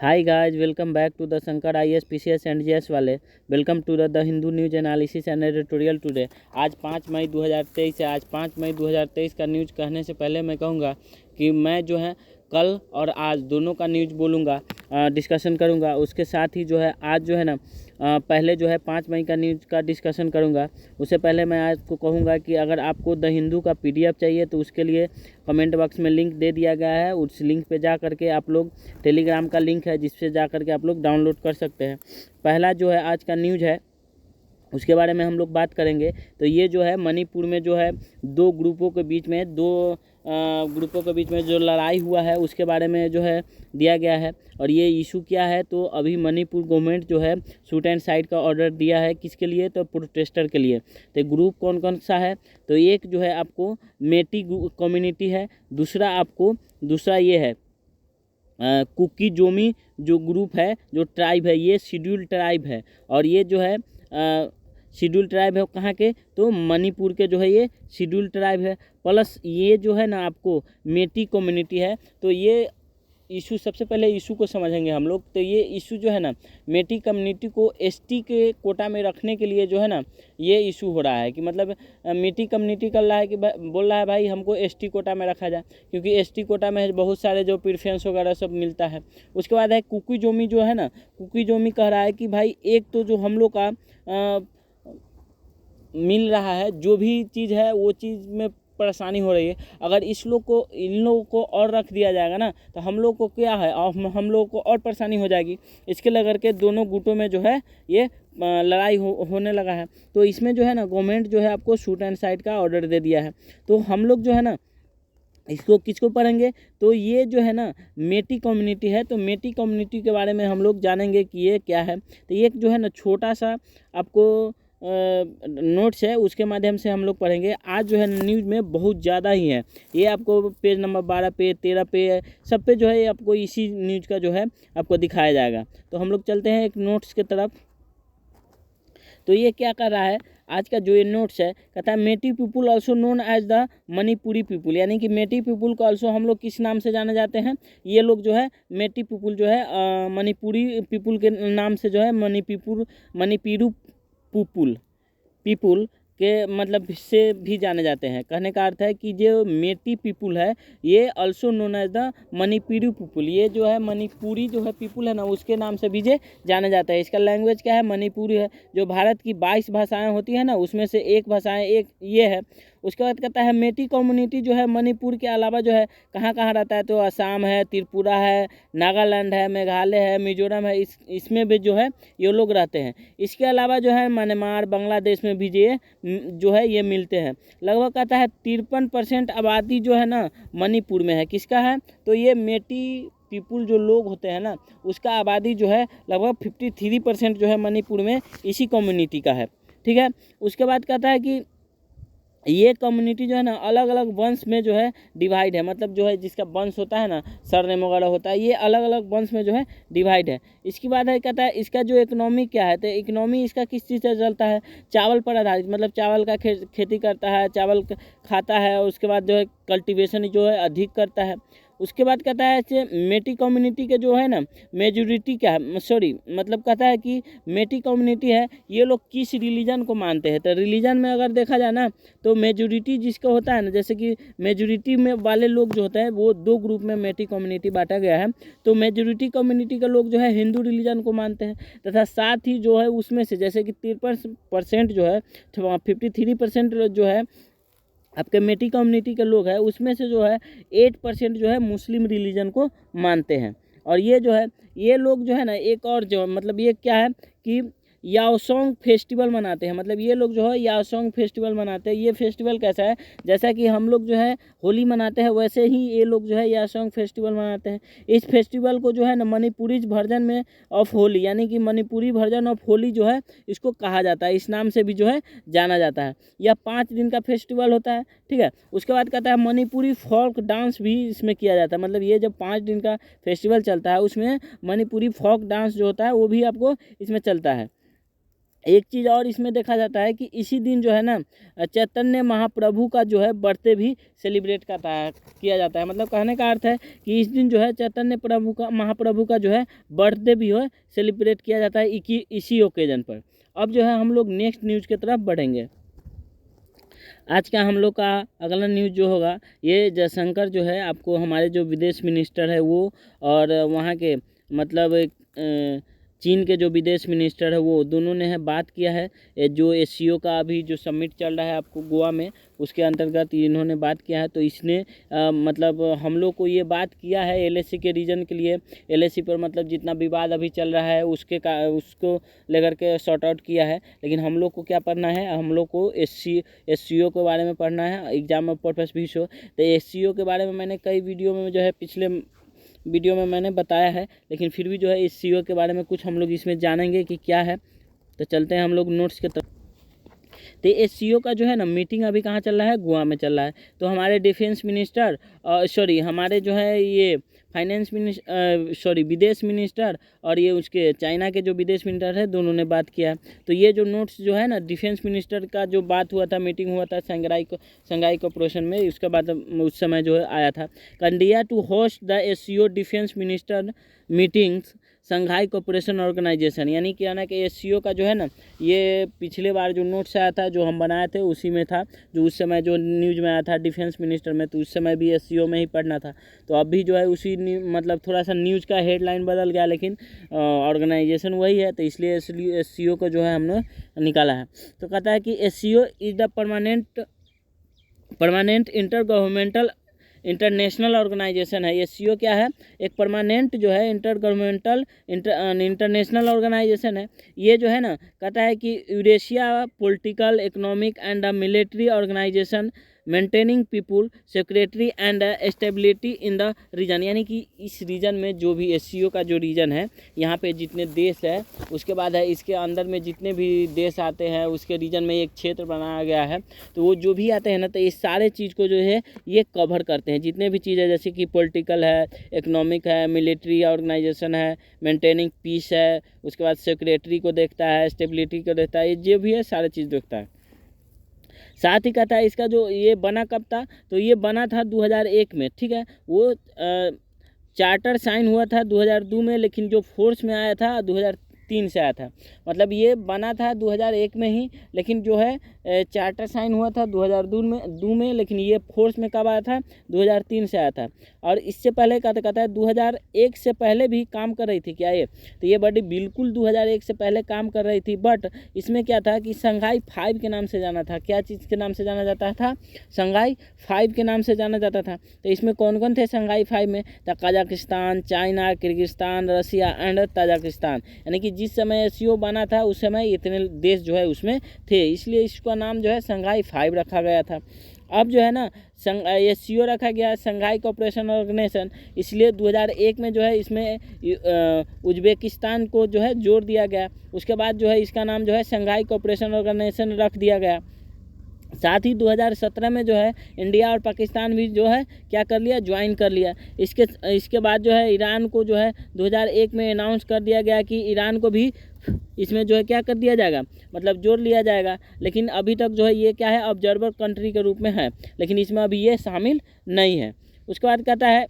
Hi guys, welcome back to the Shankar IAS PCS and GS वाले। Welcome to the Hindu news analysis and editorial today. आज 5 मई 2023 है। आज 5 मई 2023 का news कहने से पहले मैं कहूँगा कि मैं जो है कल और आज दोनों का न्यूज बोलूँगा, डिस्कशन करूँगा। उसके साथ ही जो है आज जो है ना पहले जो है 5 मई का न्यूज का डिस्कशन करूँगा। उससे पहले मैं आपको कहूँगा कि अगर आपको द हिंदू का PDF चाहिए तो उसके लिए कमेंट बॉक्स में लिंक दे दिया गया है। उस लिंक पे जा करके आप लोग, टेलीग्राम का लिंक है जिससे जा करके आप लोग डाउनलोड कर सकते हैं। पहला जो है आज का न्यूज है उसके बारे में हम लोग बात करेंगे। तो ये जो है मणिपुर में जो है दो ग्रुपों के बीच में जो लड़ाई हुआ है उसके बारे में जो है दिया गया है। और ये इशू क्या है, तो अभी मणिपुर गवर्नमेंट जो है शूट एंड साइड का ऑर्डर दिया है। किसके लिए? तो प्रोटेस्टर के लिए। तो ग्रुप कौन कौन सा है? तो एक जो है आपको मेटी कम्युनिटी है, दूसरा ये है कुकी जोमी जो ग्रुप है, जो ट्राइब है, ये शेड्यूल ट्राइब है। और ये जो है शेड्यूल ट्राइब है कहाँ के? तो मणिपुर के जो है ये शेड्यूल ट्राइब है। प्लस ये जो है ना आपको मेटी कम्युनिटी है। तो ये इशू, सबसे पहले इशू को समझेंगे हम लोग। तो ये इशू जो है ना मेटी कम्युनिटी को ST के कोटा में रखने के लिए जो है ना ये इशू हो रहा है कि मतलब मेटी कम्युनिटी कर रहा है कि बोल रहा है भाई हमको ST कोटा में रखा जाए, क्योंकि ST कोटा में बहुत सारे जो प्रिफ्रेंस वगैरह सब मिलता है। उसके बाद है कुकी जोमी जो है ना, कुकी जोमी कह रहा है कि भाई एक तो जो हम लोग का मिल रहा है, जो भी चीज़ है वो चीज़ में परेशानी हो रही है। अगर इन लोगों को और रख दिया जाएगा ना तो हम लोग को क्या है, हम लोगों को और परेशानी हो जाएगी। इसके लेकर के दोनों गुटों में जो है ये लड़ाई होने लगा है। तो इसमें जो है ना गवर्नमेंट जो है आपको शूट एंड साइड का ऑर्डर दे दिया है। तो हम लोग जो है ना इसको किसको पढ़ेंगे? तो ये जो है ना मेटी कम्युनिटी है। तो मेटी कम्युनिटी के बारे में हम लोग जानेंगे कि ये क्या है। तो ये जो है ना छोटा सा आपको नोट्स है, उसके माध्यम से हम लोग पढ़ेंगे। आज जो है न्यूज़ में बहुत ज़्यादा ही है। ये आपको पेज नंबर 12 पे, 13 पे, सब पे जो है आपको इसी न्यूज़ का जो है आपको दिखाया जाएगा। तो हम लोग चलते हैं एक नोट्स की तरफ। तो ये क्या कर रहा है, आज का जो ये नोट्स है, कहता है Meitei people also known as the Manipuri people. यानी कि मेटी पीपुल को ऑल्सो हम लोग किस नाम से जाने जाते हैं? ये लोग जो है मेटी पीपुल जो है मणिपुरी पीपुल के नाम से जो है मणिपुरू पीपुल के मतलब से भी जाने जाते हैं। कहने का अर्थ है कि जो मेटी पीपुल है ये also known as the Manipuri people, ये जो है मणिपुरी जो है पीपुल है ना उसके नाम से भी जे जाना जाता है। इसका लैंग्वेज क्या है? मणिपुरी है। जो भारत की 22 भाषाएं होती है ना उसमें से एक भाषाएं एक ये है। उसके बाद कहता है मेटी कम्युनिटी जो है मणिपुर के अलावा जो है कहाँ कहाँ रहता है? तो असम है, त्रिपुरा है, नागालैंड है, मेघालय है, मिजोरम है, इसमें भी जो है ये लोग रहते हैं। इसके अलावा जो है म्यांमार, बांग्लादेश में भी ये जो है ये मिलते हैं। लगभग कहता है 53% आबादी जो है ना मणिपुर में है। किसका है? तो ये मेटी पीपुल जो लोग होते हैं ना उसका आबादी जो है लगभग 53% जो है मणिपुर में इसी कम्युनिटी का है। ठीक है। उसके बाद कहता है कि ये कम्युनिटी जो है ना अलग अलग वंश में जो है डिवाइड है। मतलब जो है जिसका वंश होता है ना, सरनेम वगैरह होता है, ये अलग अलग वंश में जो है डिवाइड है। इसके बाद है कहता है इसका जो इकोनॉमी क्या है? तो इकोनॉमी इसका किस चीज़ से चलता है? चावल पर आधारित। मतलब चावल का खेती करता है, चावल खाता है। और उसके बाद जो है कल्टीवेशन जो है अधिक करता है। उसके बाद कहता है कि मेटी कम्युनिटी के जो है ना मेजोरिटी क्या है, मतलब कहता है कि मेटी कम्युनिटी है ये लोग किस रिलीजन को मानते हैं। तो रिलीजन में अगर देखा जाए ना तो मेजोरिटी जिसका होता है ना, जैसे कि मेजोरिटी में वाले लोग जो होते हैं वो दो ग्रुप में मेटी कम्युनिटी बांटा गया है। तो मेजोरिटी कम्युनिटी के लोग जो है हिंदू रिलीजन को मानते हैं, तथा साथ ही जो है उसमें से जैसे कि 53% जो है 53% जो है आपके मेटी कम्युनिटी के लोग हैं, उसमें से जो है 8% जो है मुस्लिम रिलीजन को मानते हैं। और ये जो है ये लोग जो है ना एक और जो मतलब ये क्या है कि याओसोंग फेस्टिवल मनाते हैं। मतलब ये लोग जो है याओसोंग फेस्टिवल मनाते हैं। ये फेस्टिवल कैसा है? जैसा कि हम लोग जो है होली मनाते हैं वैसे ही ये लोग जो है याओसोंग फेस्टिवल मनाते हैं। इस फेस्टिवल को जो है ना मणिपुरी वर्जन में ऑफ होली, यानी कि मणिपुरी वर्जन ऑफ होली जो है इसको कहा जाता है, इस नाम से भी जो है जाना जाता है। यह 5 दिन का फेस्टिवल होता है। ठीक है। उसके बाद कहता है मणिपुरी फोक डांस भी इसमें किया जाता है। मतलब ये जब 5 दिन का फेस्टिवल चलता है उसमें मणिपुरी फोक डांस जो होता है वो भी आपको इसमें चलता है। एक चीज़ और इसमें देखा जाता है कि इसी दिन जो है ना चैतन्य महाप्रभु का जो है बर्थडे भी सेलिब्रेट किया जाता है। मतलब कहने का अर्थ है कि इस दिन जो है चैतन्य महाप्रभु का जो है बर्थडे भी है सेलिब्रेट किया जाता है इसी ओकेजन पर। अब जो है हम लोग नेक्स्ट न्यूज़ की तरफ बढ़ेंगे। आज का हम लोग का अगला न्यूज़ जो होगा, ये जयशंकर जो है आपको हमारे जो विदेश मिनिस्टर है वो, और वहाँ के मतलब चीन के जो विदेश मिनिस्टर है वो दोनों ने है बात किया है। जो एससीओ का अभी जो समिट चल रहा है आपको गोवा में, उसके अंतर्गत इन्होंने बात किया है। तो इसने मतलब हम लोग को ये बात किया है एलएसी के रीजन के लिए। एलएसी पर मतलब जितना विवाद अभी चल रहा है उसको लेकर के सॉर्ट आउट किया है। लेकिन हम लोग को क्या पढ़ना है, हम लोग को एससीओ के बारे में पढ़ना है, एग्जाम में पर्पस भी शो। तो एससीओ के बारे में मैंने कई वीडियो में जो है पिछले वीडियो में मैंने बताया है, लेकिन फिर भी जो है इस सीओ के बारे में कुछ हम लोग इसमें जानेंगे कि क्या है। तो चलते हैं हम लोग नोट्स के तरफ। तो ये सीओ का जो है ना मीटिंग अभी कहाँ चल रहा है, गोवा में चल रहा है। तो हमारे डिफेंस मिनिस्टर हमारे जो है ये फाइनेंस मिनिस्टर विदेश मिनिस्टर और ये उसके चाइना के जो विदेश मिनिस्टर है दोनों ने बात किया है। तो ये जो नोट्स जो है ना डिफेंस मिनिस्टर का जो बात हुआ था, मीटिंग हुआ था शंघाई कोऑपरेशन में, उसके बाद उस समय जो है आया था India to host the SCO defence minister meetings Shanghai cooperation organisation. यानी कि ना कि एससीओ का जो है ना ये पिछले बार जो नोट्स आया था जो हम बनाए थे उसी में था, जो उस समय जो न्यूज़ में आया था डिफेंस मिनिस्टर में, तो उस समय भी एससीओ में ही पढ़ना था। तो अभी जो है उसी मतलब थोड़ा सा न्यूज़ का हेडलाइन बदल गया, लेकिन ऑर्गेनाइजेशन वही है। तो इसलिए एससीओ को जो है हमने निकाला है। तो कहता है कि SCO is the permanent inter governmental international organisation है। एससीओ क्या है, एक परमानेंट जो है इंटर गवर्नमेंटल इंटरनेशनल ऑर्गेनाइजेशन है। ये जो है ना कहता है कि Eurasia political economic and military organisation maintaining people secretary and stability in the region. यानी कि इस रीजन में जो भी एससीओ का जो रीजन है, यहाँ पे जितने देश है, उसके बाद है इसके अंदर में जितने भी देश आते हैं उसके रीजन में एक क्षेत्र बनाया गया है। तो वो जो भी आते हैं ना, तो ये सारे चीज़ को जो है ये कवर करते हैं, जितने भी चीज़ है, जैसे कि पॉलिटिकल है, इकोनॉमिक है, मिलिट्री ऑर्गेनाइजेशन है, मेंटेनिंग पीस है, उसके बाद सेक्रेटरी को देखता है, स्टेबिलिटी को देखता है, ये जो भी है सारे चीज़ देखता है। साथ ही कहता है इसका जो ये बना कब था, तो ये बना था 2001 में, ठीक है। वो चार्टर साइन हुआ था 2002 में, लेकिन जो फोर्स में आया था 2003 से आया था। मतलब ये बना था 2001 में ही, लेकिन जो है चार्टर साइन हुआ था 2002 में, लेकिन ये फोर्स में कब आया था, 2003 से आया था। और इससे पहले कहता है 2001 से पहले भी काम कर रही थी क्या ये, तो ये बॉडी बिल्कुल 2001 से पहले काम कर रही थी। बट इसमें क्या था कि शंघाई 5 के नाम से जाना था। क्या चीज़ के नाम से जाना जाता था, शंघाई 5 के नाम से जाना जाता था। तो इसमें कौन कौन थे शंघाई 5 में, तो Kazakhstan, China, Kyrgyzstan, Russia and Tajikistan. यानी कि जिस समय एससीओ बना था उस समय इतने देश जो है उसमें थे, इसलिए इसका नाम जो है शंघाई 5 रखा गया था। अब जो है ना एससीओ रखा गया शंघाई कोऑपरेशन ऑर्गेनाइजेशन, इसलिए 2001 में जो है इसमें उज्बेकिस्तान को जो है जोड़ दिया गया। उसके बाद जो है इसका नाम जो है शंघाई कोऑपरेशन ऑर्गेनाइजेशन रख दिया गया। साथ ही 2017 में जो है इंडिया और पाकिस्तान भी जो है क्या कर लिया, ज्वाइन कर लिया। इसके बाद जो है ईरान को जो है 2001 में अनाउंस कर दिया गया कि ईरान को भी इसमें जो है क्या कर दिया जाएगा, मतलब जोड़ लिया जाएगा। लेकिन अभी तक जो है ये क्या है, ऑब्जर्वर कंट्री के रूप में है, लेकिन इसमें अभी ये शामिल नहीं है। उसके बाद कहता है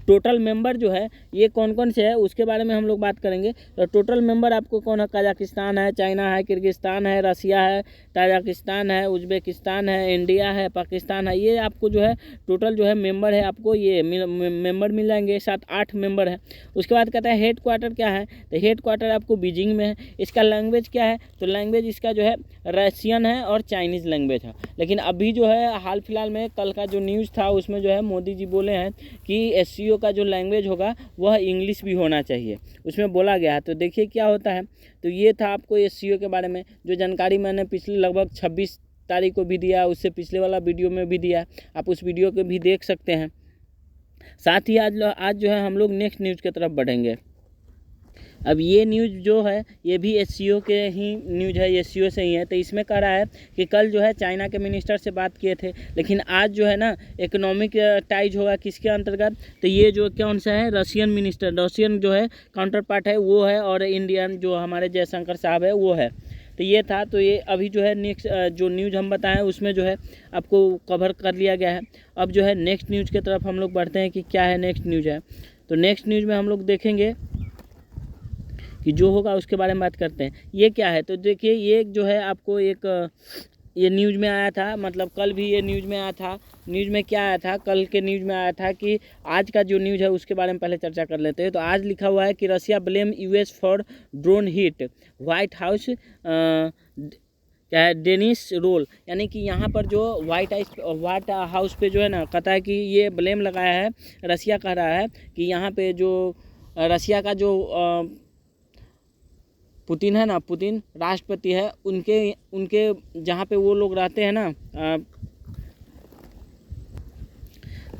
टोटल मेंबर जो है ये कौन कौन से है उसके बारे में हम लोग बात करेंगे। तो टोटल मेंबर आपको कौन है, कजाकिस्तान है, चाइना है, किर्गिस्तान है, रसिया है, ताजिकिस्तान है, उज्बेकिस्तान है, इंडिया है, पाकिस्तान है। ये आपको जो है टोटल जो है मेंबर है, आपको ये मेंबर मिल जाएंगे, 7-8 मेंबर है। उसके बाद कहता है हेड क्वार्टर क्या है, तो हेड क्वार्टर आपको बीजिंग में है। इसका लैंग्वेज क्या है, तो लैंग्वेज इसका जो है रशियन है और चाइनीज़ लैंग्वेज है। लेकिन अभी जो है हाल फिलहाल में कल का जो न्यूज़ था उसमें जो है मोदी जी बोले हैं कि एससीओ का जो लैंग्वेज होगा वह इंग्लिश भी होना चाहिए, उसमें बोला गया है। तो देखिए क्या होता है। तो ये था आपको एससीओ के बारे में जो जानकारी मैंने पिछले लगभग 26 तारीख को भी दिया, उससे पिछले वाला वीडियो में भी दिया, आप उस वीडियो को भी देख सकते हैं। साथ ही आज जो है हम लोग नेक्स्ट न्यूज़ की तरफ बढ़ेंगे। अब ये न्यूज़ जो है ये भी एससीओ के ही न्यूज़ है, एससीओ से ही है। तो इसमें कह रहा है कि कल जो है चाइना के मिनिस्टर से बात किए थे, लेकिन आज जो है ना इकोनॉमिक टाइज होगा किसके अंतर्गत, तो ये जो कौन सा है, रशियन मिनिस्टर, रशियन जो है काउंटर पार्ट है वो है, और इंडियन जो हमारे जयशंकर साहब है वो है। तो ये था, तो ये अभी जो है नेक्स्ट जो न्यूज़ हम बताएं उसमें जो है आपको कवर कर लिया गया है। अब जो है नेक्स्ट न्यूज़ की तरफ हम लोग बढ़ते हैं कि क्या है नेक्स्ट न्यूज़ है। तो नेक्स्ट न्यूज़ में हम लोग देखेंगे कि जो होगा उसके बारे में बात करते हैं। ये क्या है, तो देखिए ये जो है आपको एक ये न्यूज़ में आया था, मतलब कल भी ये न्यूज़ में आया था। न्यूज़ में क्या आया था, कल के न्यूज़ में आया था कि आज का जो न्यूज़ है उसके बारे में पहले चर्चा कर लेते हैं। तो आज लिखा हुआ है कि Russia blame US for drone hit, white house क्या है डेनिस रोल, यानी कि यहाँ पर जो व्हाइट हाउस पे जो है ना कहता है कि ये ब्लेम लगाया है, रशिया कह रहा है कि यहाँ पे जो रशिया का जो पुतिन है ना, पुतिन राष्ट्रपति है, उनके जहाँ पे वो लोग रहते हैं ना,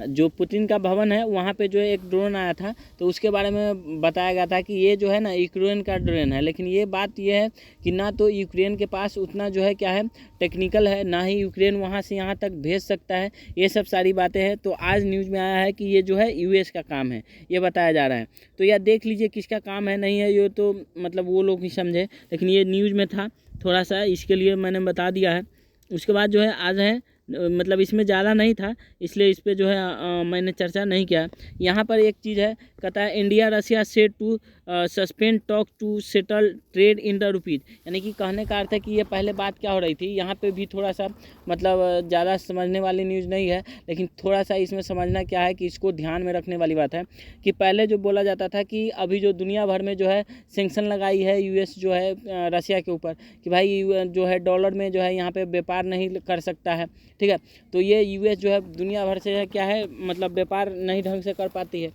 जो पुतिन का भवन है वहाँ पे जो एक ड्रोन आया था, तो उसके बारे में बताया गया था कि ये जो है ना यूक्रेन का ड्रोन है। लेकिन ये बात ये है कि ना तो यूक्रेन के पास उतना जो है क्या है टेक्निकल है, ना ही यूक्रेन वहाँ से यहाँ तक भेज सकता है, ये सब सारी बातें हैं। तो आज न्यूज़ में आया है कि ये जो है यूएस का काम है, ये बताया जा रहा है। तो यह देख लीजिए किसका काम है नहीं है, ये तो मतलब वो लोग ही समझे, लेकिन ये न्यूज़ में था थोड़ा सा, इसके लिए मैंने बता दिया है। उसके बाद जो है आज है, मतलब इसमें ज़्यादा नहीं था इसलिए इस पर जो है मैंने चर्चा नहीं किया। यहाँ पर एक चीज़ है, कहता है India Russia set to suspend talk to settle trade in the rupees, यानी कि कहने का अर्थ है कि ये पहले बात क्या हो रही थी। यहाँ पे भी थोड़ा सा मतलब ज़्यादा समझने वाली न्यूज़ नहीं है, लेकिन थोड़ा सा इसमें समझना क्या है कि इसको ध्यान में रखने वाली बात है कि पहले जो बोला जाता था कि अभी जो दुनिया भर में जो है सेंक्शन लगाई है यूएस जो है रशिया के ऊपर, कि भाई जो है डॉलर में जो है यहाँ पे व्यापार नहीं कर सकता है, ठीक है। तो ये यूएस जो है दुनिया भर से है क्या है मतलब व्यापार नहीं ढंग से कर पाती है।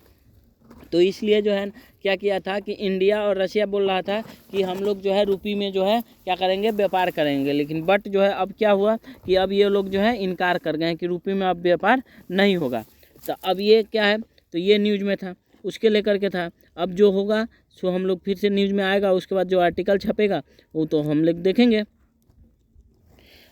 तो इसलिए जो है क्या किया था कि इंडिया और रशिया बोल रहा था कि हम लोग जो है रुपये में जो है क्या करेंगे, व्यापार करेंगे। लेकिन बट जो है अब क्या हुआ कि अब ये लोग जो है इनकार कर गए कि रुपये में अब व्यापार नहीं होगा। तो अब ये क्या है, तो ये न्यूज़ में था, उसके लेकर के था। अब जो होगा सो हम लोग फिर से न्यूज़ में आएगा, उसके बाद जो आर्टिकल छपेगा वो तो हम लोग देखेंगे।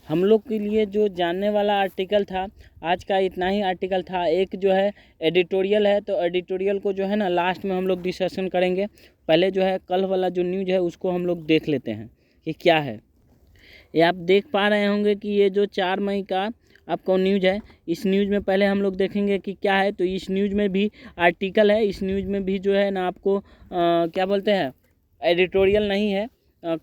हम लोग के लिए जो जानने वाला आर्टिकल था आज का इतना ही आर्टिकल था। एक जो है एडिटोरियल है, तो एडिटोरियल को जो है ना लास्ट में हम लोग डिस्कशन करेंगे। पहले जो है कल वाला जो न्यूज़ है उसको हम लोग देख लेते हैं कि क्या है। ये आप देख पा रहे होंगे कि ये जो 4 मई का आपको न्यूज़ है, इस न्यूज़ में पहले हम लोग देखेंगे कि क्या है। तो इस न्यूज़ में भी आर्टिकल है, इस न्यूज़ में भी जो है ना आपको क्या बोलते हैं एडिटोरियल नहीं है।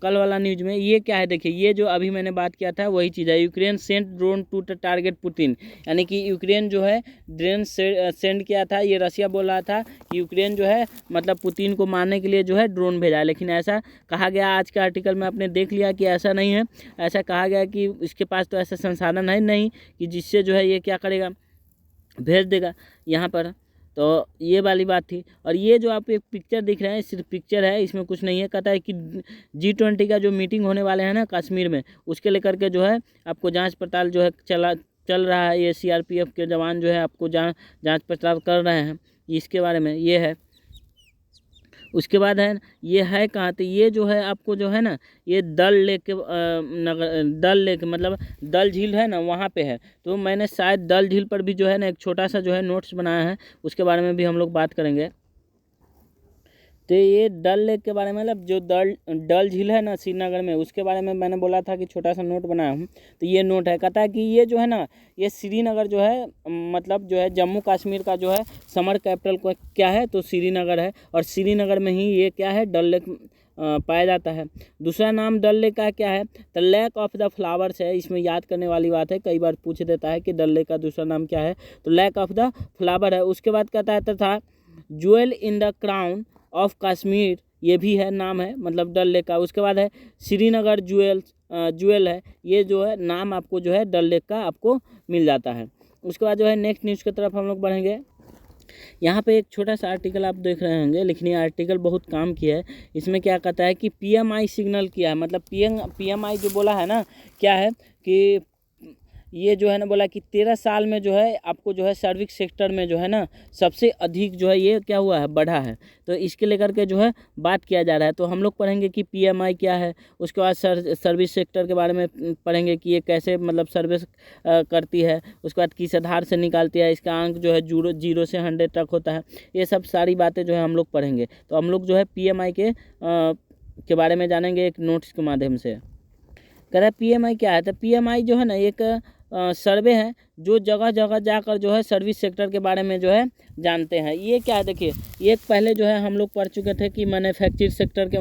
कल वाला न्यूज़ में ये क्या है, देखिए ये जो अभी मैंने बात किया था वही चीज़ है। Ukraine sent drone to target Putin, यानी कि यूक्रेन जो है ड्रोन सेंड किया था, ये रशिया बोल रहा था कि यूक्रेन जो है मतलब पुतिन को मारने के लिए जो है ड्रोन भेजा है। लेकिन ऐसा कहा गया आज के आर्टिकल में, आपने देख लिया कि ऐसा नहीं है। ऐसा कहा गया कि इसके पास तो ऐसा संसाधन है नहीं कि जिससे जो है ये क्या करेगा, भेज देगा यहाँ पर। तो ये वाली बात थी। और ये जो आप एक पिक्चर दिख रहे हैं सिर्फ पिक्चर है, इसमें कुछ नहीं है। कहता है कि G20 का जो मीटिंग होने वाले हैं ना कश्मीर में, उसके लेकर के जो है आपको जांच पड़ताल जो है चल रहा है। ये CRPF के जवान जो है आपको जांच पड़ताल कर रहे हैं, इसके बारे में ये है। उसके बाद है ये है कहाँ, तो ये जो है आपको जो है ना ये दल लेक मतलब दल झील है ना वहाँ पे है। तो मैंने शायद दल झील पर भी जो है ना एक छोटा सा जो है नोट्स बनाया है, उसके बारे में भी हम लोग बात करेंगे। तो ये डल लेक के बारे में, मतलब जो डल झील है ना श्रीनगर में, उसके बारे में मैंने बोला था कि छोटा सा नोट बनाया हूँ। तो ये नोट है, कहता है कि ये जो है ना ये श्रीनगर जो है मतलब जो है जम्मू कश्मीर का जो है समर कैपिटल को क्या है, तो श्रीनगर है। और श्रीनगर में ही ये क्या है डल लेक पाया जाता है। दूसरा नाम डल लेक का क्या है, the lake of the flowers है। इसमें याद करने वाली बात है, कई बार पूछ देता है कि डल लेक का दूसरा नाम क्या है, तो लेक ऑफ द फ्लावर है। उसके बाद कहता है तथा jewel in the crown of Kashmir, ये भी है नाम है मतलब डल लेक का। उसके बाद है श्रीनगर ज्वेल है, ये जो है नाम आपको जो है डल लेक का आपको मिल जाता है। उसके बाद जो है नेक्स्ट न्यूज़ की तरफ हम लोग बढ़ेंगे। यहाँ पे एक छोटा सा आर्टिकल आप देख रहे होंगे, लेकिन ये आर्टिकल बहुत काम की है। इसमें क्या कहता है कि PMI सिग्नल किया है, मतलब PMI जो बोला है ना क्या है कि ये जो है ना बोला कि 13 साल में जो है आपको जो है सर्विस सेक्टर में जो है ना सबसे अधिक जो है ये क्या हुआ है, बढ़ा है। तो इसके लेकर के जो है बात किया जा रहा है। तो हम लोग पढ़ेंगे कि पीएमआई क्या है, उसके बाद सर्विस सेक्टर के बारे में पढ़ेंगे कि ये कैसे मतलब सर्विस करती है, उसके बाद किस आधार से निकालती है, इसका अंक जो है 0 से 100 तक होता है। ये सब सारी बातें जो है हम लोग पढ़ेंगे। तो हम लोग जो है पीएमआई के बारे में जानेंगे एक नोट्स के माध्यम से। कह रहा है पीएमआई क्या है, तो पीएमआई जो है ना एक सर्वे है जो जगह जगह जाकर जो है सर्विस सेक्टर के बारे में जो है जानते हैं। ये क्या है, देखिए ये पहले जो है हम लोग पढ़ चुके थे कि मैन्युफैक्चरिंग सेक्टर के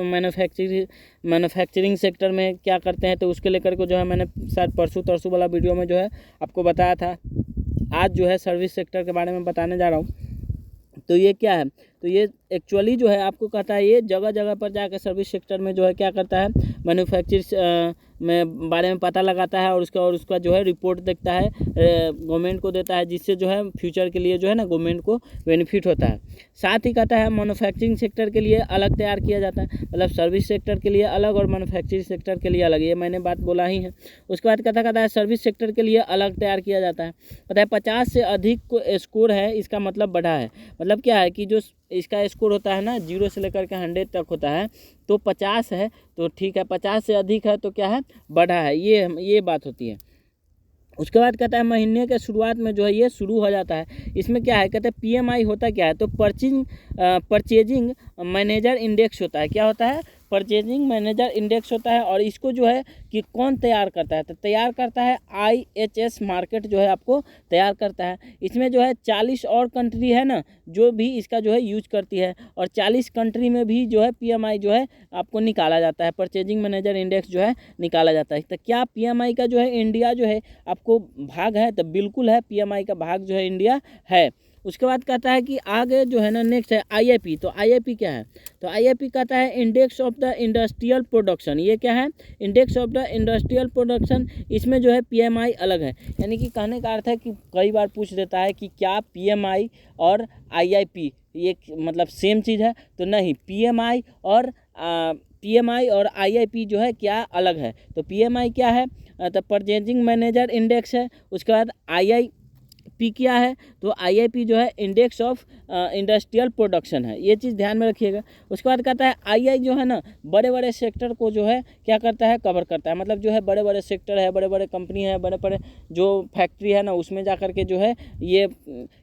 मैन्युफैक्चरिंग सेक्टर में क्या करते हैं। तो उसके लेकर को जो है मैंने शायद परसों वाला वीडियो में जो है आपको बताया था। आज जो है सर्विस सेक्टर के बारे में बताने जा रहा हूँ। तो ये क्या है, तो ये एक्चुअली जो है आपको कहता है ये जगह जगह पर जाकर सर्विस सेक्टर में जो है क्या करता है, मैन्युफैक्चरिंग में बारे में पता लगाता है और उसका जो है रिपोर्ट देखता है, गवर्नमेंट को देता है, जिससे जो है फ्यूचर के लिए जो है ना गवर्नमेंट को बेनिफिट होता है। साथ ही कहता है मैन्युफैक्चरिंग सेक्टर के लिए अलग तैयार किया जाता है, मतलब सर्विस सेक्टर के लिए अलग और मैन्युफैक्चरिंग सेक्टर के लिए अलग, ये मैंने बात बोला ही है। उसके बाद कहता है सर्विस सेक्टर के लिए अलग तैयार किया जाता है। कहता है 50 से अधिक को स्कोर है, इसका मतलब बढ़ा है। मतलब क्या है कि जो इसका स्कोर होता है ना 0 से लेकर के 100 तक होता है, तो 50 है तो ठीक है, 50 से अधिक है तो क्या है, बढ़ा है, ये बात होती है। उसके बाद कहता है महीने के शुरुआत में जो है ये शुरू हो जाता है। इसमें क्या है, कहते हैं पीएमआई होता क्या है, तो परचेजिंग मैनेजर इंडेक्स होता है। क्या होता है, परचेजिंग मैनेजर इंडेक्स होता है। और इसको जो है कि कौन तैयार करता है, तो तैयार करता है IHS मार्केट जो है आपको तैयार करता है। इसमें जो है 40 और कंट्री है ना जो भी इसका जो है यूज करती है, और 40 कंट्री में भी जो है पीएमआई जो है आपको निकाला जाता है, परचेजिंग मैनेजर इंडेक्स जो है निकाला जाता है। तो क्या पीएमआई का जो है इंडिया जो है आपको भाग है, तो बिल्कुल है, पीएमआई का भाग जो है इंडिया है। उसके बाद कहता है कि आगे जो है ना नेक्स्ट है IIP। तो IIP क्या है, तो IIP कहता है index of the industrial production. ये क्या है, index of the industrial production. इसमें जो है पीएमआई अलग है। यानी कि कहने का अर्थ है कि कई बार पूछ देता है कि क्या पीएमआई और IIP ये मतलब सेम चीज़ है, तो नहीं, पीएमआई और IIP जो है क्या अलग है। तो पीएमआई क्या है, तो परचेजिंग मैनेजर इंडेक्स है। उसके बाद IIP क्या है, तो IIP जो है इंडेक्स ऑफ इंडस्ट्रियल प्रोडक्शन है। ये चीज़ ध्यान में रखिएगा। उसके बाद कहता है II जो है ना बड़े बड़े सेक्टर को जो है क्या करता है, कवर करता है। मतलब जो है बड़े बड़े सेक्टर है, बड़े बड़े कंपनी है, बड़े बड़े जो फैक्ट्री है ना उसमें जा कर के जो है ये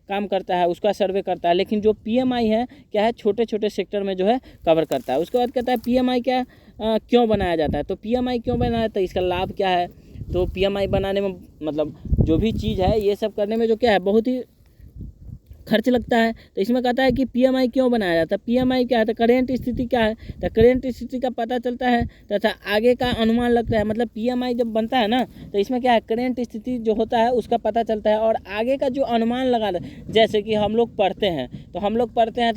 काम करता है, उसका सर्वे करता है। लेकिन जो पीएमआई है क्या है, छोटे छोटे सेक्टर में जो है कवर करता है। उसके बाद कहता है पीएमआई क्या क्यों बनाया जाता है, तो पीएमआई क्यों बनाया जाता है, इसका लाभ क्या है। तो पीएमआई बनाने में मतलब जो भी चीज़ है ये सब करने में जो क्या है बहुत ही खर्च लगता है। तो इसमें कहता है कि पीएमआई क्यों बनाया जाता है, पीएमआई क्या है, तो करेंट स्थिति क्या है, तो करेंट स्थिति का पता चलता है तथा आगे का अनुमान लगता है। मतलब पीएमआई जब बनता है ना तो इसमें क्या है, करेंट स्थिति जो होता है उसका पता चलता है और आगे का जो अनुमान लगाना, जैसे कि हम लोग पढ़ते हैं तो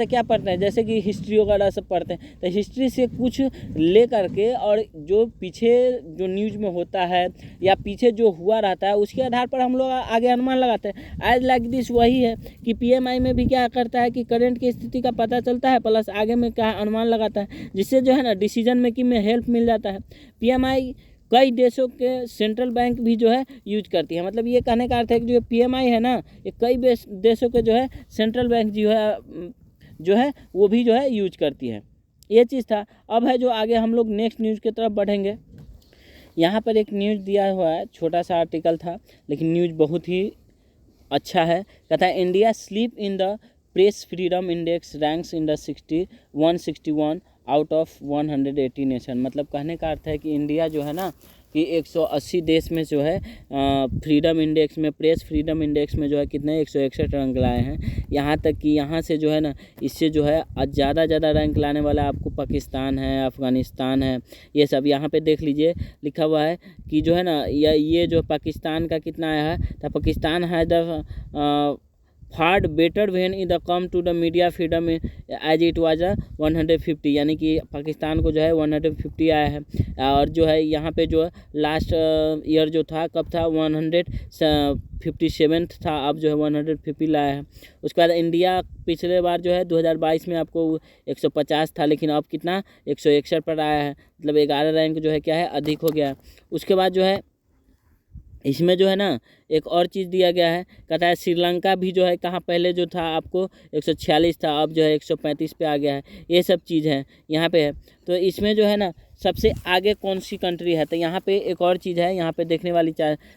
क्या पढ़ते हैं, जैसे कि हिस्ट्री वगैरह सब पढ़ते हैं, तो हिस्ट्री से कुछ ले करके और जो पीछे जो न्यूज़ में होता है या पीछे जो हुआ रहता है उसके आधार पर हम लोग आगे अनुमान लगाते हैं। एज लाइक दिस वही है कि पीएमआई में भी क्या करता है कि करंट की स्थिति का पता चलता है प्लस आगे में क्या अनुमान लगाता है, जिससे जो है ना डिसीजन मेकिंग में हेल्प मिल जाता है। पीएमआई कई देशों के सेंट्रल बैंक भी जो है यूज करती है। मतलब ये कहने का अर्थ है कि जो पीएमआई है ना ये कई देशों के जो है सेंट्रल बैंक जो है वो भी जो है यूज करती है। ये चीज़ था। अब है जो आगे हम लोग नेक्स्ट न्यूज़ की तरफ बढ़ेंगे। यहाँ पर एक न्यूज़ दिया हुआ है, छोटा सा आर्टिकल था लेकिन न्यूज़ बहुत ही अच्छा है। कहता है India sleep in the press freedom index ranks in the 161 out of 180 nation. मतलब कहने का अर्थ है कि इंडिया जो है ना कि 180 देश में जो है फ्रीडम इंडेक्स में, प्रेस फ्रीडम इंडेक्स में जो है कितने 161 रैंक लाए हैं। यहाँ तक कि यहाँ से जो है ना इससे जो है ज़्यादा रैंक लाने वाला आपको पाकिस्तान है, अफ़गानिस्तान है, ये सब। यहाँ पे देख लीजिए लिखा हुआ है कि जो है ना ये जो पाकिस्तान का कितना आया है, तो पाकिस्तान है the fared better when in the come to the media freedom as it was 150। यानी कि पाकिस्तान को जो है 150 आया है। और जो है यहाँ पे जो लास्ट ईयर जो था कब था 157 था, अब जो है 150 लाया है। उसके बाद इंडिया पिछले बार जो है 2022 में आपको 150 था लेकिन अब कितना 161 पर आया है। मतलब 11 रैंक जो है क्या है अधिक हो गया है। उसके बाद जो है इसमें जो है ना एक और चीज़ दिया गया है, कहता है श्रीलंका भी जो है कहाँ पहले जो था आपको 146 था, अब जो है 135 पे आ गया है। ये सब चीज़ है यहाँ पे है। तो इसमें जो है ना सबसे आगे कौन सी कंट्री है, तो यहाँ पे एक और चीज़ है, यहाँ पे देखने वाली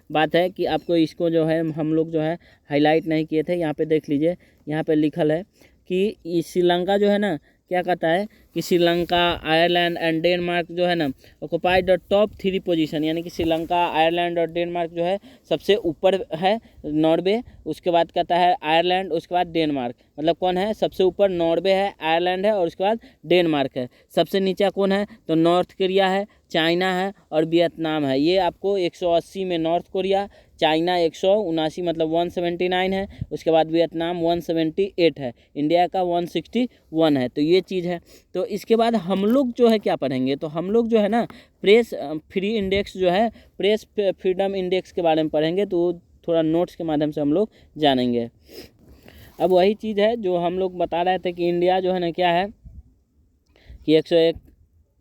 बात है कि आपको इसको जो है हम लोग जो है हाईलाइट नहीं किए थे। यहाँ पे देख लीजिए, यहाँ पे लिखल है कि श्रीलंका जो है ना क्या कहता है कि श्रीलंका, आयरलैंड एंड डेनमार्क जो है ना ऑक्युपाइड द टॉप 3 पोजीशन, यानी कि श्रीलंका, आयरलैंड और डेनमार्क जो है सबसे ऊपर है। नॉर्वे, उसके बाद कहता है आयरलैंड, उसके बाद डेनमार्क। मतलब कौन है सबसे ऊपर? नॉर्वे है, आयरलैंड है और उसके बाद डेनमार्क है। सबसे नीचे कौन है? तो नॉर्थ कोरिया है, चाइना है और वियतनाम है। ये आपको 180 में नॉर्थ कोरिया, चाइना 179 मतलब 179 है, उसके बाद वियतनाम 178 है, इंडिया का 161 है। तो ये चीज़ है। तो इसके बाद हम लोग जो है क्या पढ़ेंगे, तो हम लोग जो है ना प्रेस फ्री इंडेक्स जो है, प्रेस फ्रीडम इंडेक्स के बारे में पढ़ेंगे। तो थोड़ा नोट्स के माध्यम से हम लोग जानेंगे। अब वही चीज़ है जो हम लोग बता रहे थे कि इंडिया जो है ना क्या है कि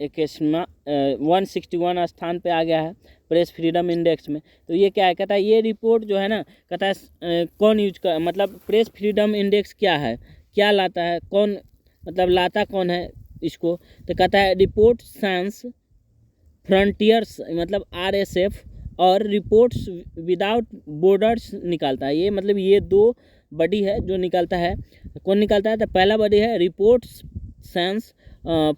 161 स्थान पे आ गया है प्रेस फ्रीडम इंडेक्स में। तो ये क्या है, कहता है ये रिपोर्ट जो है ना कहता है कौन यूज कर, मतलब प्रेस फ्रीडम इंडेक्स क्या है, क्या लाता है, कौन मतलब लाता कौन है इसको। तो कहता है रिपोर्ट साइंस फ्रंटियर्स मतलब RSF और रिपोर्ट्स विदाउट बॉर्डर्स निकालता है। ये मतलब ये 2 बॉडी है जो निकालता है। कौन निकालता है? तो पहला बॉडी है रिपोर्ट्स साइंस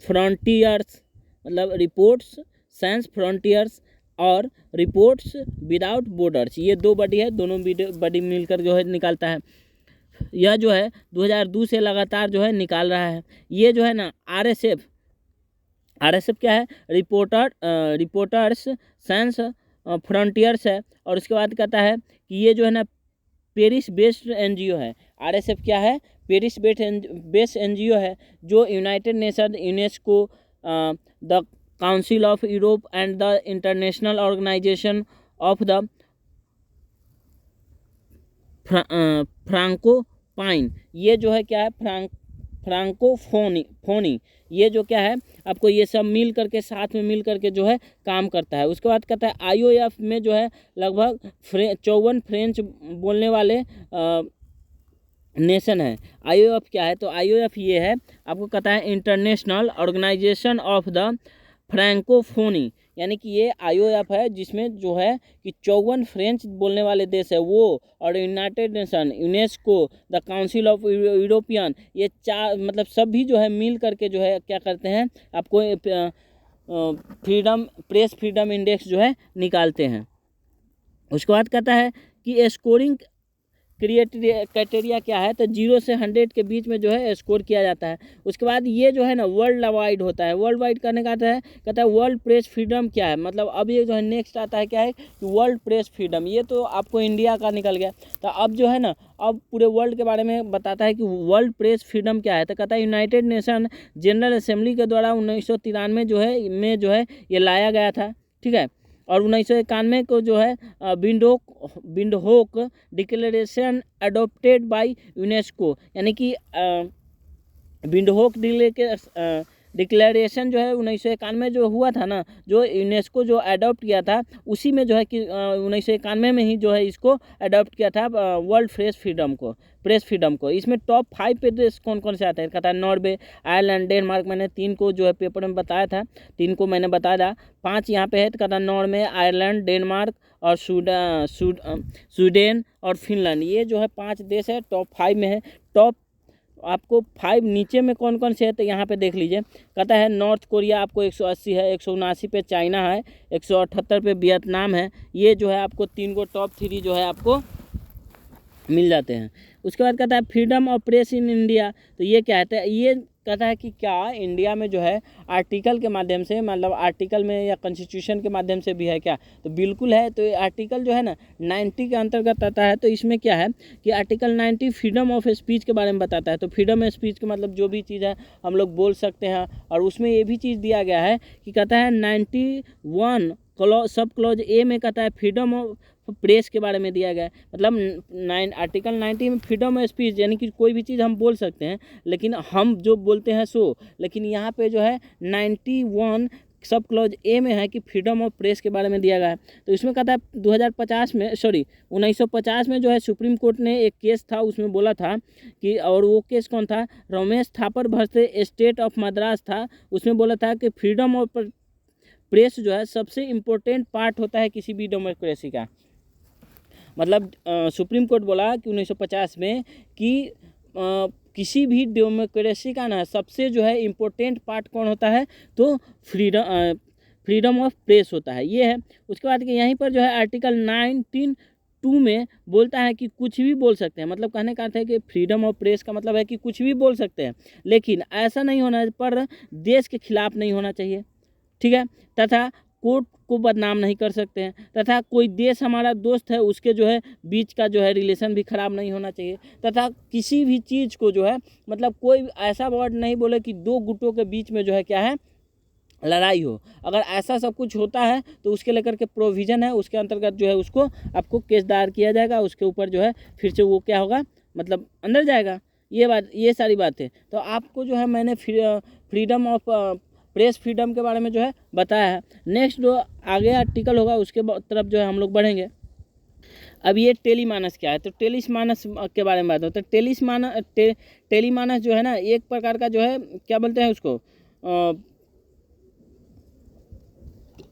फ्रंटियर्स, मतलब रिपोर्ट्स साइंस फ्रंटियर्स और रिपोर्ट्स विदाउट बॉर्डर्स। ये 2 बॉडी है, दोनों बॉडी मिलकर जो है निकालता है। यह जो है 2002 से लगातार जो है निकाल रहा है। ये जो है ना RSF क्या है? रिपोर्टर्स साइंस फ्रंटियर्स है। और उसके बाद कहता है कि ये जो है ना पेरिस बेस्ड NGO है। RSF क्या है? पेरिस बेस्ड NGO है जो United Nation, UNESCO, the Council of Europe and the International organisation of the Francophone, ये जो है क्या है फ्रांकोफोनी, ये जो क्या है आपको ये सब मिल करके साथ में मिल करके जो है काम करता है। उसके बाद कहता है IOF में जो है लगभग 54 फ्रेंच बोलने वाले नेशन है। IOF क्या है? तो IOF ये है आपको कहता है international organisation of the Francophonie, यानी कि ये IOF है जिसमें जो है कि 54 फ्रेंच बोलने वाले देश है वो, और United Nation, UNESCO, the Council of European, ये 4 मतलब सभी जो है मिल करके जो है क्या करते हैं आपको प्रेस फ्रीडम इंडेक्स जो है निकालते हैं। उसके बाद कहता है कि स्कोरिंग क्राइटेरिया क्या है? तो 0 से 100 के बीच में जो है स्कोर किया जाता है। उसके बाद ये जो है ना वर्ल्ड वाइड होता है। वर्ल्ड वाइड करने का आता है, कहता है वर्ल्ड प्रेस फ्रीडम क्या है, मतलब अब ये जो है नेक्स्ट आता है क्या है कि वर्ल्ड प्रेस फ्रीडम। ये तो आपको इंडिया का निकल गया। तो अब जो है ना अब पूरे वर्ल्ड के बारे में बताता है कि वर्ल्ड प्रेस फ्रीडम क्या है। तो कहता है यूनाइटेड नेशन जनरल असेंबली के द्वारा 1993 जो है में जो है ये लाया गया था, ठीक है। और 1991 को जो है Windhoek declaration adopted by UNESCO, यानी कि विंडहोक डिक्लेरेशन जो है 1991 जो हुआ था ना, जो यूनेस्को जो अडॉप्ट किया था, उसी में जो है कि 1991 में ही जो है इसको अडॉप्ट किया था वर्ल्ड प्रेस फ्रीडम को। इसमें टॉप 5 पे देश कौन कौन से आते हैं? कहता है नॉर्वे, आयरलैंड, डेनमार्क। मैंने 3 को जो है पेपर में बताया था, 3 को मैंने बताया। 5 यहाँ पे है, तो कहता है नॉर्वे, आयरलैंड, डेनमार्क और स्वीडन और फिनलैंड। ये जो है 5 देश है टॉप 5 में है। टॉप आपको 5 नीचे में कौन कौन से है? तो यहाँ पे देख लीजिए, कहता है नॉर्थ कोरिया आपको 180 है, 179 पे चाइना है, 178 पे वियतनाम है। ये जो है आपको 3 को टॉप 3 जो है आपको मिल जाते हैं। उसके बाद कहता है freedom of press in India. तो ये क्या है? ये कहता है कि क्या इंडिया में जो है आर्टिकल के माध्यम से, मतलब आर्टिकल में या कॉन्स्टिट्यूशन के माध्यम से भी है क्या? तो बिल्कुल है। तो ये आर्टिकल जो है ना 90 के अंतर्गत आता है। तो इसमें क्या है कि आर्टिकल 90 फ्रीडम ऑफ स्पीच के बारे में बताता है। तो फ्रीडम ऑफ स्पीच के मतलब जो भी चीज़ है हम लोग बोल सकते हैं। और उसमें ये भी चीज़ दिया गया है कि कहता है 91 सब क्लॉज ए में कहता है फ्रीडम ऑफ प्रेस के बारे में दिया गया है। मतलब आर्टिकल 90 में फ्रीडम ऑफ स्पीच, यानी कि कोई भी चीज़ हम बोल सकते हैं, लेकिन हम जो बोलते हैं सो, लेकिन यहाँ पे जो है 91 सब क्लॉज ए में है कि फ्रीडम ऑफ प्रेस के बारे में दिया गया है। तो इसमें कहता है 1950 में जो है सुप्रीम कोर्ट ने एक केस था, उसमें बोला था कि, और वो केस कौन था, Ramesh Thapar versus state of Madras था। उसमें बोला था कि फ्रीडम ऑफ प्रेस जो है सबसे इम्पोर्टेंट पार्ट होता है किसी भी डेमोक्रेसी का। मतलब सुप्रीम कोर्ट बोला कि 1950 में कि किसी भी डेमोक्रेसी का ना सबसे जो है इम्पोर्टेंट पार्ट कौन होता है, तो फ्रीडम ऑफ प्रेस होता है, ये है। उसके बाद कि यहीं पर जो है आर्टिकल 19(2) में बोलता है कि कुछ भी बोल सकते हैं। मतलब कहने का अर्थ है कि फ्रीडम ऑफ प्रेस का मतलब है कि कुछ भी बोल सकते हैं, लेकिन ऐसा नहीं होना पर देश के खिलाफ नहीं होना चाहिए, ठीक है, तथा कोर्ट को बदनाम नहीं कर सकते हैं, तथा कोई देश हमारा दोस्त है उसके जो है बीच का जो है रिलेशन भी ख़राब नहीं होना चाहिए, तथा किसी भी चीज़ को जो है मतलब कोई ऐसा वर्ड नहीं बोले कि दो गुटों के बीच में जो है क्या है, लड़ाई हो। अगर ऐसा सब कुछ होता है तो उसके लेकर के प्रोविज़न है, उसके अंतर्गत जो है उसको आपको केस दायर किया जाएगा, उसके ऊपर जो है फिर से वो क्या होगा, मतलब अंदर जाएगा। ये सारी बातें तो आपको जो है मैंने फ्रीडम ऑफ प्रेस फ्रीडम के बारे में जो है बताया है। नेक्स्ट जो आगे आर्टिकल होगा उसके तरफ जो है हम लोग बढ़ेंगे। अब ये टेलीमानस क्या है, तो टेलीमानस के बारे में बात हो। तो टेलीमानस जो है ना एक प्रकार का जो है क्या बोलते हैं उसको,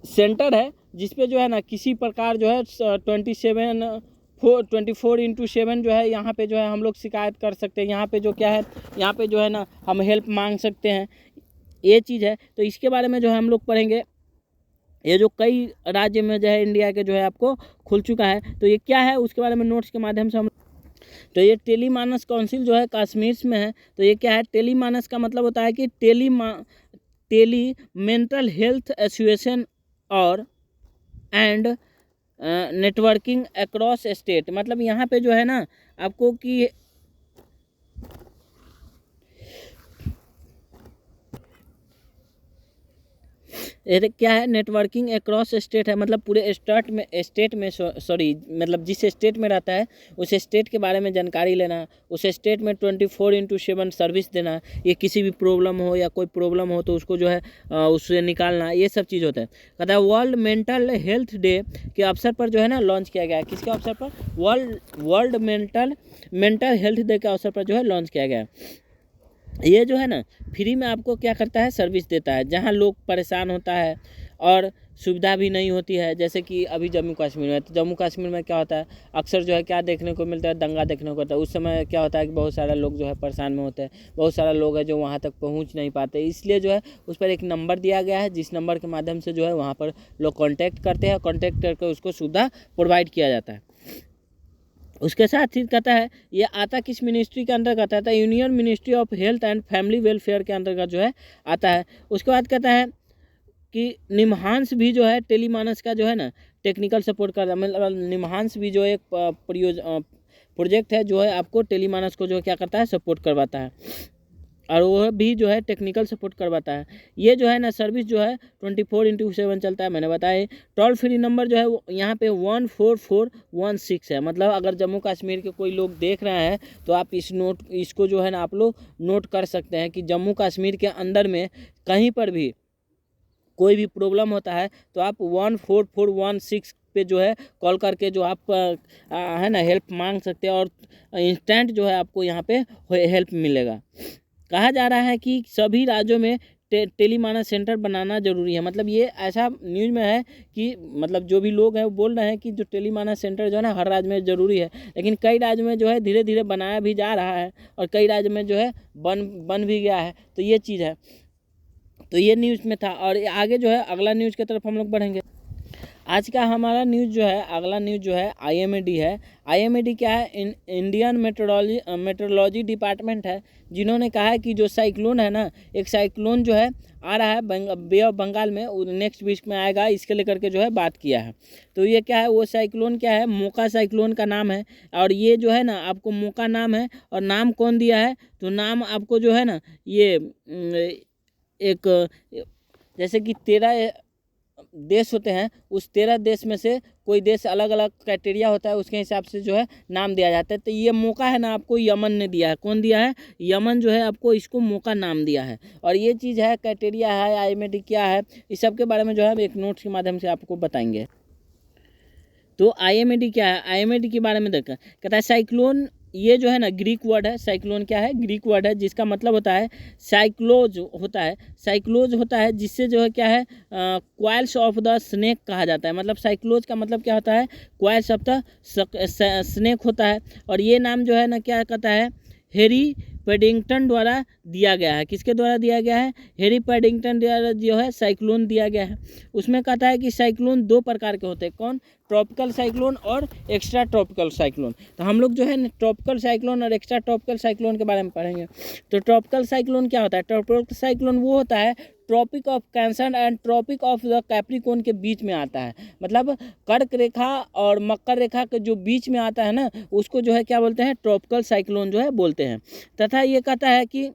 सेंटर है जिसपे जो है ना किसी प्रकार जो है 24/7 जो है यहाँ पे जो है हम लोग शिकायत कर सकते हैं। यहाँ पे जो क्या है, यहाँ पे जो है ना हम हेल्प मांग सकते हैं, ये चीज़ है। तो इसके बारे में जो है हम लोग पढ़ेंगे। ये जो कई राज्य में जो है इंडिया के जो है आपको खुल चुका है, तो ये क्या है उसके बारे में नोट्स के माध्यम से हम, तो ये टेलीमानस काउंसिल जो है कश्मीर में है। तो ये क्या है, टेलीमानस का मतलब होता है कि टेली मेंटल हेल्थ एसोसिएशन और एंड नेटवर्किंग अक्रॉस स्टेट। मतलब यहाँ पे जो है ना आपको कि ये क्या है, नेटवर्किंग अक्रॉस स्टेट है, मतलब पूरे स्टेट में सॉरी मतलब जिस स्टेट में रहता है उस स्टेट के बारे में जानकारी लेना, उस स्टेट में 24/7 सर्विस देना, ये किसी भी प्रॉब्लम हो या कोई प्रॉब्लम हो तो उसको जो है उससे निकालना, ये सब चीज़ होता है। कहता है वर्ल्ड मेंटल हेल्थ डे के अवसर पर जो है ना लॉन्च किया गया है। किसके अवसर पर, वर्ल्ड मेंटल हेल्थ डे के अवसर पर जो है लॉन्च किया गया है। ये जो है ना फ्री में आपको क्या करता है, सर्विस देता है। जहाँ लोग परेशान होता है और सुविधा भी नहीं होती है, जैसे कि अभी जम्मू कश्मीर में, तो जम्मू कश्मीर में क्या होता है अक्सर जो है क्या देखने को मिलता है, दंगा देखने को मिलता है। उस समय क्या होता है कि बहुत सारे लोग जो है परेशान में होते हैं, बहुत सारे लोग हैं जो वहाँ तक पहुँच नहीं पाते, इसलिए जो है उस पर एक नंबर दिया गया है, जिस नंबर के माध्यम से जो है वहाँ पर लोग कॉन्टैक्ट करते हैं, कॉन्टैक्ट करके उसको सुविधा प्रोवाइड किया जाता है। उसके साथ ही कहता है ये आता किस मिनिस्ट्री के अंतर्गत आता है, union ministry of health and family welfare के अंतर्गत जो है आता है। उसके बाद कहता है कि निमहांस भी जो है टेलीमानस का जो है ना टेक्निकल सपोर्ट करता है। मतलब निमहांस भी जो एक प्रोजेक्ट है जो है आपको टेलीमानस को जो क्या करता है, सपोर्ट करवाता है, और वह भी जो है टेक्निकल सपोर्ट करवाता है। ये जो है ना सर्विस जो है 24/7 चलता है, मैंने बताया। टोल फ्री नंबर जो है यहाँ पे 14416 है। मतलब अगर जम्मू कश्मीर के कोई लोग देख रहे हैं तो आप इसको जो है ना आप लोग नोट कर सकते हैं कि जम्मू कश्मीर के अंदर में कहीं पर भी कोई भी प्रॉब्लम होता है तो आप 14416 पे जो है कॉल करके जो आप है ना हेल्प मांग सकते हैं, और इंस्टेंट जो है आपको यहाँ पे हेल्प मिलेगा। कहा जा रहा है कि सभी राज्यों में टेलीमानस सेंटर बनाना जरूरी है। मतलब ये ऐसा न्यूज़ में है कि मतलब जो भी लोग हैं वो बोल रहे हैं कि जो टेलीमानस सेंटर जो है ना हर राज्य में ज़रूरी है, लेकिन कई राज्य में जो है धीरे धीरे बनाया भी जा रहा है और कई राज्य में जो है बन भी गया है। तो ये चीज़ है, तो ये न्यूज़ में था। और आगे जो है अगला न्यूज़ की तरफ हम लोग बढ़ेंगे। आज का हमारा न्यूज़ जो है, अगला न्यूज़ जो है IMAD है। IMAD क्या है, इंडियन मेट्रोलॉजी डिपार्टमेंट है, जिन्होंने कहा है कि जो साइक्लोन है ना, एक साइक्लोन जो है आ रहा है बे ऑफ बंगाल में, नेक्स्ट वीक में आएगा, इसके लेकर के जो है बात किया है। तो ये क्या है, वो साइक्लोन क्या है, मोका साइक्लोन का नाम है। और ये जो है ना आपको मोका नाम है, और नाम कौन दिया है, तो नाम आपको जो है ना ये एक जैसे कि देश होते हैं उस 13 देश में से कोई देश अलग अलग क्राइटेरिया होता है, उसके हिसाब से जो है नाम दिया जाता है। तो ये मौका है ना आपको यमन ने दिया है। कौन दिया है? यमन जो है आपको इसको मौका नाम दिया है। और ये चीज़ है, क्राइटेरिया है, IMD क्या है, इस सब के बारे में जो है हम एक नोट्स के माध्यम से आपको बताएंगे। तो IMD क्या है? IMD के बारे में देखा, कहता है साइक्लोन, ये जो है ना ग्रीक वर्ड है। साइक्लोन क्या है? ग्रीक वर्ड है, जिसका मतलब होता है साइक्लोज होता है। साइक्लोज होता है जिससे जो है क्या है, क्वाइल्स ऑफ द स्नेक कहा जाता है। मतलब साइक्लोज का मतलब क्या होता है? क्वाइल्स ऑफ द स्नेक होता है। और ये नाम जो है ना क्या कहता है, हैरी पैडिंगटन द्वारा दिया गया है। किसके द्वारा दिया गया है? हैरी पैडिंगटन द्वारा जो है साइक्लोन दिया गया है। उसमें कहता है कि साइक्लोन 2 प्रकार के होते हैं। कौन? ट्रॉपिकल साइक्लोन और एक्स्ट्रा ट्रॉपिकल साइक्लोन। तो हम लोग जो है ट्रॉपिकल साइक्लोन और एक्स्ट्रा ट्रॉपिकल साइक्लोन के बारे में पढ़ेंगे। तो ट्रॉपिकल साइक्लोन क्या होता है? ट्रॉपिकल साइक्लोन वो होता है tropic of cancer and tropic of the Capricorn के बीच में आता है। मतलब कर्क रेखा और मकर रेखा के जो बीच में आता है ना, उसको जो है क्या बोलते हैं? ट्रॉपिकल साइक्लोन जो है बोलते हैं। तथा ये कहता है कि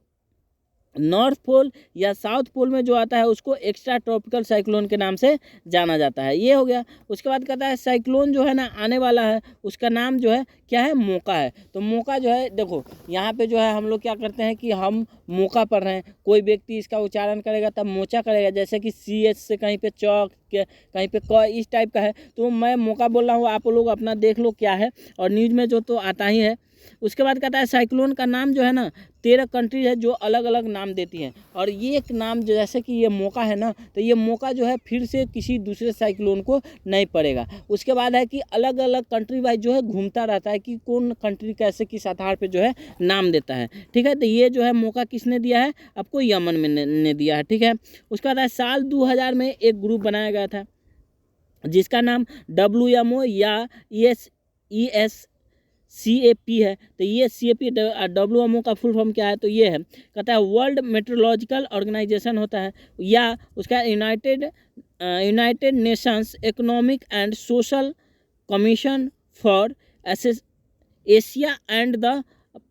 नॉर्थ पोल या साउथ पोल में जो आता है उसको एक्स्ट्रा ट्रॉपिकल साइक्लोन के नाम से जाना जाता है। ये हो गया। उसके बाद कहता है साइक्लोन जो है ना आने वाला है, उसका नाम जो है क्या है? मौका है। तो मौका जो है, देखो यहाँ पे जो है हम लोग क्या करते हैं कि हम मौका पढ़ रहे हैं, कोई व्यक्ति इसका उच्चारण करेगा तब मोचा करेगा, जैसे कि CH से कहीं पे चौक, कहीं पे क, इस टाइप का है। तो मैं मौका बोल रहा हूँ, आप लोग अपना देख लो क्या है, और न्यूज़ में जो तो आता ही है। उसके बाद कहता है साइक्लोन का नाम जो है ना 13 कंट्री है जो अलग अलग नाम देती हैं। और ये एक नाम जैसे कि ये मौका है ना, तो ये मौका जो है फिर से किसी दूसरे साइक्लोन को नहीं पड़ेगा। उसके बाद है कि अलग अलग कंट्री वाइज जो है घूमता रहता है कि कौन कंट्री कैसे किस आधार पे जो है नाम देता है। ठीक है, तो ये जो है मौका किसने दिया है? आपको यमन में ने दिया है। ठीक है, उसके बाद है साल 2000 में एक ग्रुप बनाया गया था जिसका नाम WMO या CAP है। तो ये CAP WMO का फुल फॉर्म क्या है? तो ये है, कहता है वर्ल्ड मेट्रोलॉजिकल ऑर्गेनाइजेशन होता है, या उसका United Nations economic and social commission for Asia and the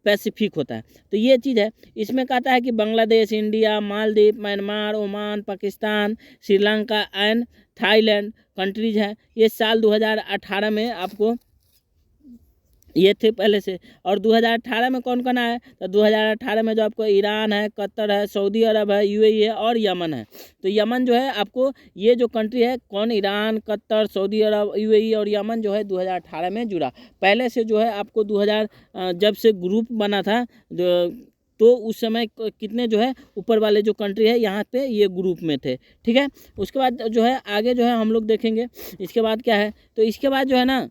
Pacific होता है। तो ये चीज़ है। इसमें कहता है कि Bangladesh, India, Maldives, Myanmar, Oman, Pakistan, Sri Lanka and Thailand countries हैं। ये साल 2018 में आपको ये थे पहले से। और 2018 में कौन कौन आया? तो 2018 में जो आपको ईरान है, कतर है, सऊदी अरब है, UAE है और यमन है। तो यमन जो है आपको, ये जो कंट्री है कौन? ईरान, कतर, सऊदी अरब, UAE और यमन जो है 2018 में जुड़ा। पहले से जो है आपको 2000 जब से ग्रुप बना था तो उस समय कितने जो है ऊपर वाले जो कंट्री है यहाँ पे ये ग्रुप में थे। ठीक है, उसके बाद जो है आगे जो है हम लोग देखेंगे। इसके बाद क्या है? तो इसके बाद जो है ना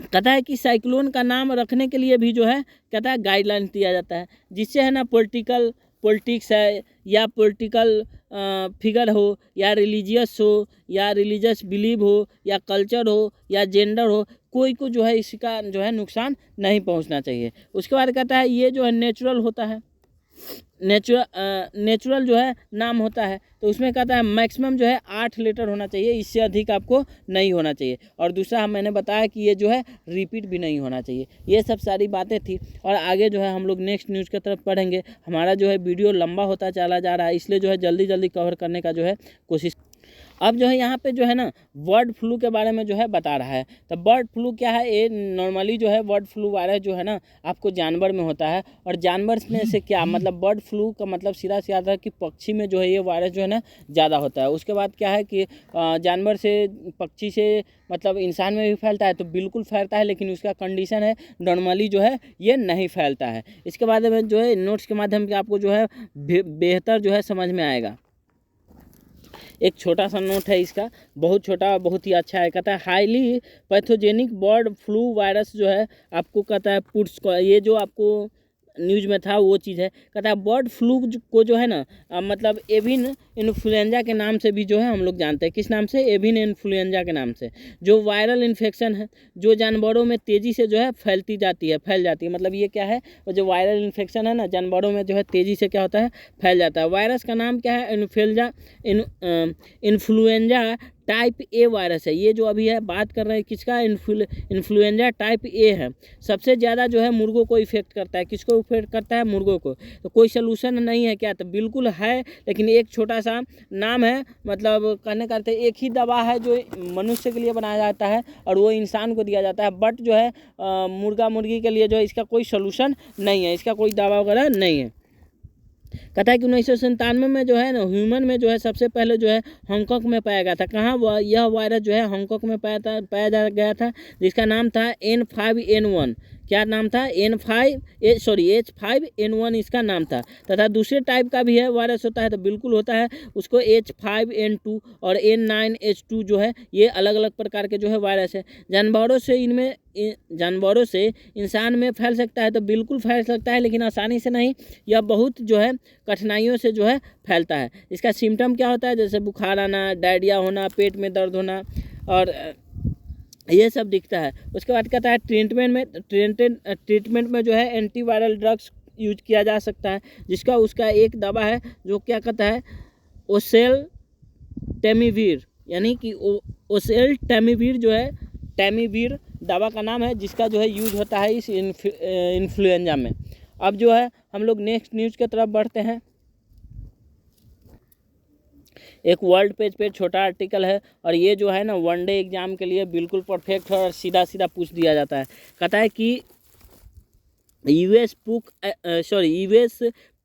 कहता है कि साइक्लोन का नाम रखने के लिए भी जो है कहता है गाइडलाइन दिया जाता है, जिससे है ना पॉलिटिक्स है या पॉलिटिकल फिगर हो या रिलीजियस हो या रिलीजियस बिलीव हो या कल्चर हो या जेंडर हो, कोई को जो है इसका जो है नुकसान नहीं पहुंचना चाहिए। उसके बाद कहता है ये जो है नेचुरल होता है, नेचुरल जो है नाम होता है। तो उसमें कहता है मैक्सिमम जो है 8 लेटर होना चाहिए, इससे अधिक आपको नहीं होना चाहिए। और दूसरा मैंने बताया कि ये जो है रिपीट भी नहीं होना चाहिए। ये सब सारी बातें थी, और आगे जो है हम लोग नेक्स्ट न्यूज़ की तरफ पढ़ेंगे। हमारा जो है वीडियो लंबा होता चला जा रहा है, इसलिए जो है जल्दी जल्दी कवर करने का जो है कोशिश। अब जो है यहाँ पे जो है ना बर्ड फ्लू के बारे में जो है बता रहा है। तो बर्ड फ्लू क्या है? ये नॉर्मली जो है बर्ड फ्लू वायरस जो है ना आपको जानवर में होता है। और जानवर में से क्या मतलब, बर्ड फ्लू का मतलब सीधा सी आता है कि पक्षी में जो है ये वायरस जो है ना ज़्यादा होता है। उसके बाद क्या है कि जानवर से, पक्षी से मतलब इंसान में भी फैलता है, तो बिल्कुल फैलता है, लेकिन उसका कंडीशन है नॉर्मली जो है ये नहीं फैलता है। इसके बाद में जो है नोट्स के माध्यम से आपको जो है बेहतर जो है समझ में आएगा। एक छोटा सा नोट है इसका, बहुत छोटा, बहुत ही अच्छा है। कहता है highly pathogenic bird flu virus जो है आपको कहता है पुट्स को, ये जो आपको न्यूज़ में था वो चीज़ है। कहता है बर्ड फ्लू को जो है ना मतलब एविन इन्फ्लुएंजा के नाम से भी जो है हम लोग जानते हैं। किस नाम से? एविन इन्फ्लुएंजा के नाम से, जो वायरल इन्फेक्शन है जो जानवरों में तेज़ी से जो है फैल जाती है। मतलब ये क्या है? वो जो वायरल इन्फेक्शन है ना जानवरों में जो है तेज़ी से क्या होता है? फैल जाता है। वायरस का नाम क्या है? इन्फ्लुएंजा टाइप ए वायरस है। ये जो अभी है बात कर रहे हैं किसका, इन्फ्लुएंजा टाइप ए है। सबसे ज़्यादा जो है मुर्गों को इफेक्ट करता है। किसको इफेक्ट करता है, मुर्गों को। तो कोई सलूशन नहीं है क्या, तो बिल्कुल है, लेकिन एक छोटा सा नाम है, मतलब कहने का अर्थ है एक ही दवा है जो मनुष्य के लिए बनाया जाता है और वो इंसान को दिया जाता है, बट जो है मुर्गा मुर्गी के लिए जो है इसका कोई सलूशन नहीं है, इसका कोई दवा वगैरह नहीं है। कहता है कि 1997 में जो है ना ह्यूमन में जो है सबसे पहले जो है हांगकांग में पाया गया था। कहाँ यह वायरस जो है हांगकांग में पाया गया था, जिसका नाम था N5N1। क्या नाम था, H5N1 इसका नाम था। तथा दूसरे टाइप का भी है वायरस होता है, तो बिल्कुल होता है, उसको H5N2 और N9H2 जो है ये अलग अलग प्रकार के जो है वायरस है। जानवरों से इंसान में फैल सकता है, तो बिल्कुल फैल सकता है, लेकिन आसानी से नहीं, यह बहुत जो है कठिनाइयों से जो है फैलता है। इसका सिम्टम क्या होता है, जैसे बुखार आना, डायरिया होना, पेट में दर्द होना और ये सब दिखता है। उसके बाद कहता है ट्रीटमेंट में जो है एंटीवायरल ड्रग्स यूज किया जा सकता है, जिसका उसका एक दवा है जो क्या कहता है ओसेल्टामिविर, यानी कि ओसेल्टामिविर जो है टैमीवीर दवा का नाम है, जिसका जो है यूज होता है इस इन्फ्लुएंजा में। अब जो है हम लोग नेक्स्ट न्यूज़ की तरफ बढ़ते हैं। एक वर्ल्ड पेज पे छोटा आर्टिकल है और ये जो है ना वनडे एग्जाम के लिए बिल्कुल परफेक्ट है और सीधा सीधा पूछ दिया जाता है। कहता है कि US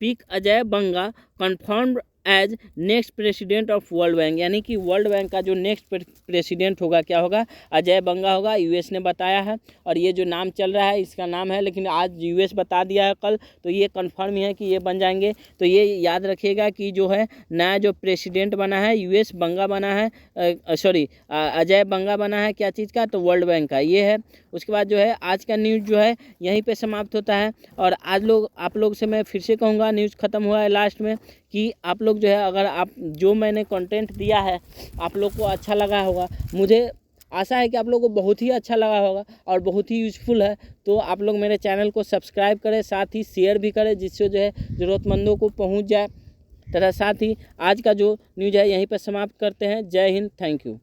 pick Ajay Banga confirmed as next president of World Bank, यानी कि वर्ल्ड बैंक का जो नेक्स्ट प्रेसिडेंट होगा क्या होगा, अजय बंगा होगा, यूएस ने बताया है। और ये जो नाम चल रहा है इसका नाम है, लेकिन आज यूएस बता दिया है कल, तो ये कंफर्म ही है कि ये बन जाएंगे। तो ये याद रखिएगा कि जो है नया जो प्रेसिडेंट बना है यूएस बंगा बना है, अजय बंगा बना है, क्या चीज़ का, तो वर्ल्ड बैंक का ये है। उसके बाद जो है आज का न्यूज़ जो है यहीं पे समाप्त होता है। और आप लोग से मैं फिर से कहूँगा, न्यूज़ ख़त्म हुआ है लास्ट में, कि आप लोग जो है अगर आप जो मैंने कंटेंट दिया है आप लोग को अच्छा लगा होगा, मुझे आशा है कि आप लोग को बहुत ही अच्छा लगा होगा और बहुत ही यूज़फुल है। तो आप लोग मेरे चैनल को सब्सक्राइब करें, साथ ही शेयर भी करें, जिससे जो है ज़रूरतमंदों को पहुंच जाए। तथा साथ ही आज का जो न्यूज़ है यहीं पर समाप्त करते हैं। जय हिंद, थैंक यू।